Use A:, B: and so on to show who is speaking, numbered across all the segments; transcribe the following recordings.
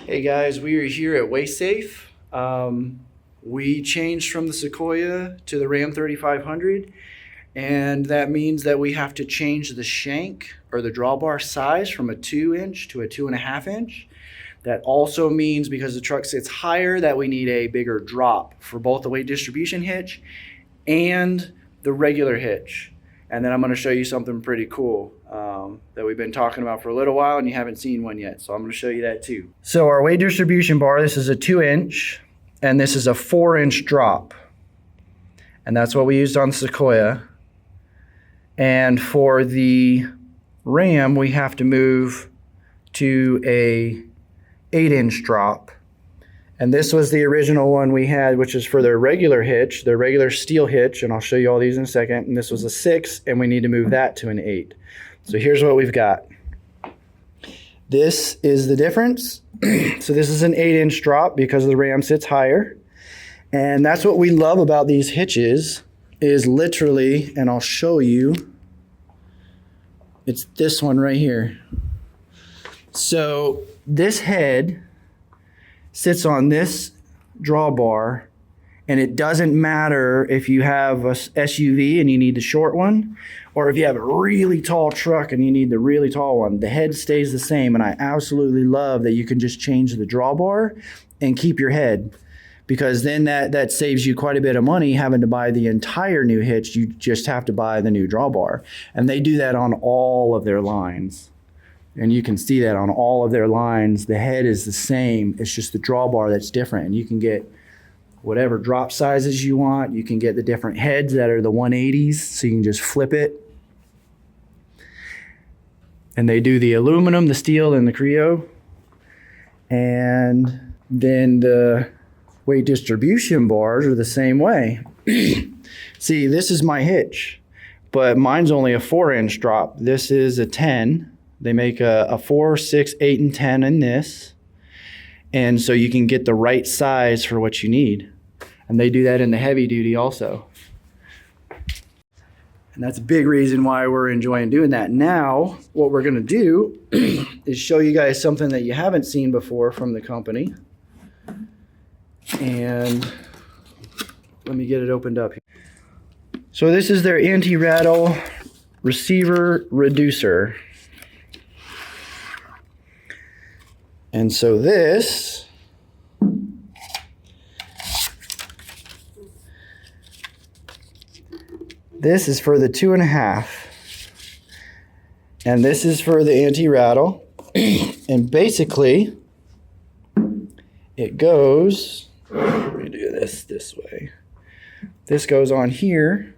A: Hey guys, we are here at WaySafe. We changed from the Sequoia to the Ram 3500, and that means that we have to change the shank or the drawbar size from a 2-inch to a 2.5 inch. That also means, because the truck sits higher, that we need a bigger drop for both the weight distribution hitch and the regular hitch. And then I'm going to show you something pretty cool that we've been talking about for a little while and you haven't seen one yet. So I'm going to show you that too. So our weight distribution bar, this is a 2-inch and this is a 4-inch drop. And that's what we used on Sequoia. And for the Ram, we have to move to a 8-inch drop. And this was the original one we had, which is for their regular hitch, their regular steel hitch, and I'll show you all these in a second. And this was a 6, and we need to move that to an 8. So here's what we've got. This is the difference. So this is an 8-inch drop because the Ram sits higher. And that's what we love about these hitches, is literally, and I'll show you, it's this one right here. So this head sits on this drawbar, and it doesn't matter if you have a SUV and you need the short one, or if you have a really tall truck and you need the really tall one. The head stays the same, and I absolutely love that you can just change the drawbar and keep your head, because then that saves you quite a bit of money having to buy the entire new hitch. You just have to buy the new drawbar, and they do that on all of their lines. And you can see that on all of their lines. The head is the same. It's just the drawbar that's different. And you can get whatever drop sizes you want. You can get the different heads that are the 180s, so you can just flip it. And they do the aluminum, the steel, and the Creo. And then the weight distribution bars are the same way. See, this is my hitch, but mine's only a 4-inch drop. This is a 10. They make a 4, 6, 8, and 10 in this. And so you can get the right size for what you need. And they do that in the heavy duty also. And that's a big reason why we're enjoying doing that. Now, what we're gonna do is show you guys something that you haven't seen before from the company. And let me get it opened up here. So this is their anti-rattle receiver reducer. And so this is for the 2.5, and this is for the anti-rattle. And basically it goes, let me do this way. This goes on here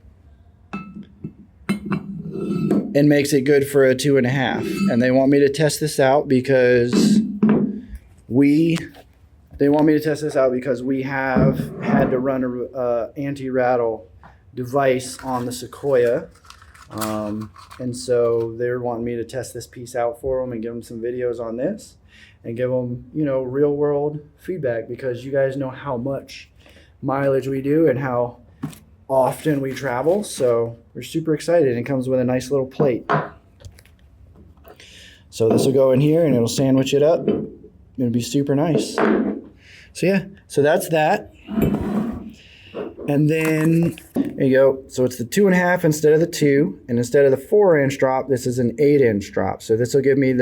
A: and makes it good for a 2.5. And they want me to test this out because we have had to run a anti-rattle device on the Sequoia, and so they're wanting me to test this piece out for them and give them some videos on this and give them, real world feedback, because you guys know how much mileage we do and how often we travel. So we're super excited. It comes with a nice little plate. So this will go in here and it'll sandwich it up. It'll be super nice. So yeah, so that's that. And then there you go. So it's the 2.5 instead of the 2, and instead of the 4-inch drop, this is an 8-inch drop. So this will give me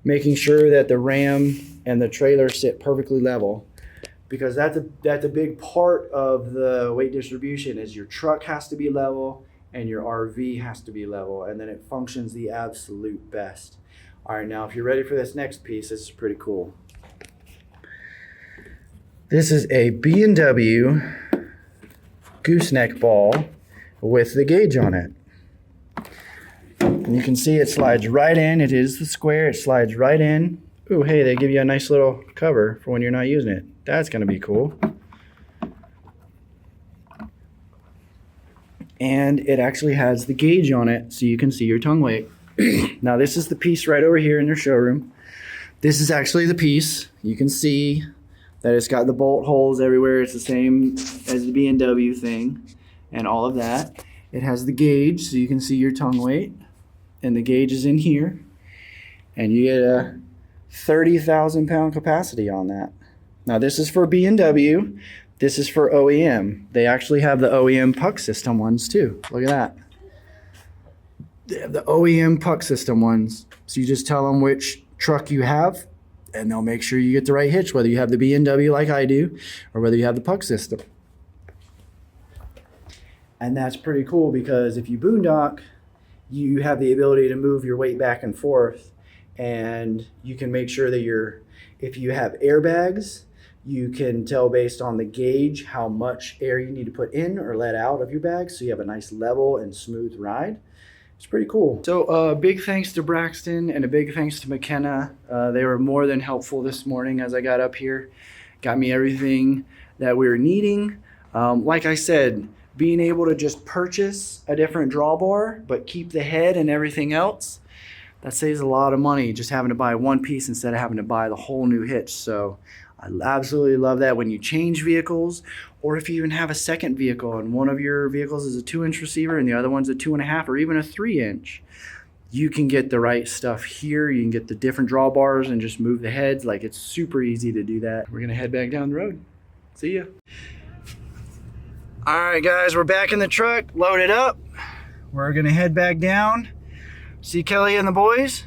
A: making sure that the Ram and the trailer sit perfectly level, because that's a big part of the weight distribution, is your truck has to be level and your RV has to be level, and then it functions the absolute best. All right, now if you're ready for this next piece, this is pretty cool. This is a B&W gooseneck ball with the gauge on it. And you can see it slides right in. It is the square. It slides right in. Ooh, hey, they give you a nice little cover for when you're not using it. That's going to be cool. And it actually has the gauge on it, so you can see your tongue weight. Now this is the piece right over here in their showroom. This is actually the piece. You can see that it's got the bolt holes everywhere. It's the same as the B&W thing and all of that. It has the gauge, so you can see your tongue weight. And the gauge is in here. And you get a 30,000 pound capacity on that. Now this is for B&W. This is for OEM. They actually have the OEM puck system ones too. Look at that. They have the OEM puck system ones. So you just tell them which truck you have and they'll make sure you get the right hitch, whether you have the B&W like I do or whether you have the puck system. And that's pretty cool because if you boondock, you have the ability to move your weight back and forth, and you can make sure that if you have airbags, you can tell based on the gauge how much air you need to put in or let out of your bag so you have a nice level and smooth ride. It's pretty cool. So big thanks to Braxton and a big thanks to McKenna. They were more than helpful this morning as I got up here. Got me everything that we were needing. Like I said, being able to just purchase a different drawbar but keep the head and everything else, that saves a lot of money just having to buy one piece instead of having to buy the whole new hitch. So I absolutely love that when you change vehicles, or if you even have a second vehicle and one of your vehicles is a 2-inch receiver and the other one's a 2.5 or even a 3-inch, you can get the right stuff here. You can get the different drawbars and just move the heads. Like, it's super easy to do that. We're gonna head back down the road. See ya. All right, guys, we're back in the truck, loaded up. We're gonna head back down, see Kelly and the boys,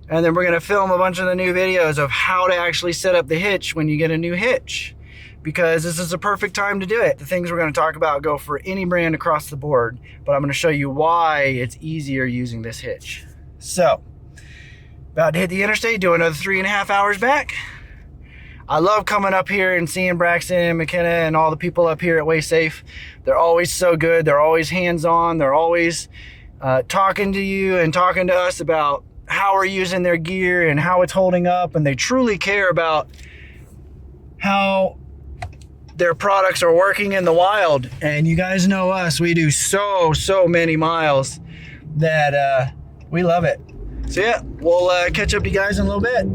A: and then we're gonna film a bunch of the new videos of how to actually set up the hitch when you get a new hitch, because this is a perfect time to do it. The things we're gonna talk about go for any brand across the board, but I'm gonna show you why it's easier using this hitch. So, about to hit the interstate, do another 3.5 hours back. I love coming up here and seeing Braxton and McKenna and all the people up here at WaySafe. They're always so good. They're always hands-on. They're always talking to you and talking to us about how we're using their gear and how it's holding up. And they truly care about how their products are working in the wild. And you guys know us. We do so many miles that we love it. So yeah, we'll catch up to you guys in a little bit.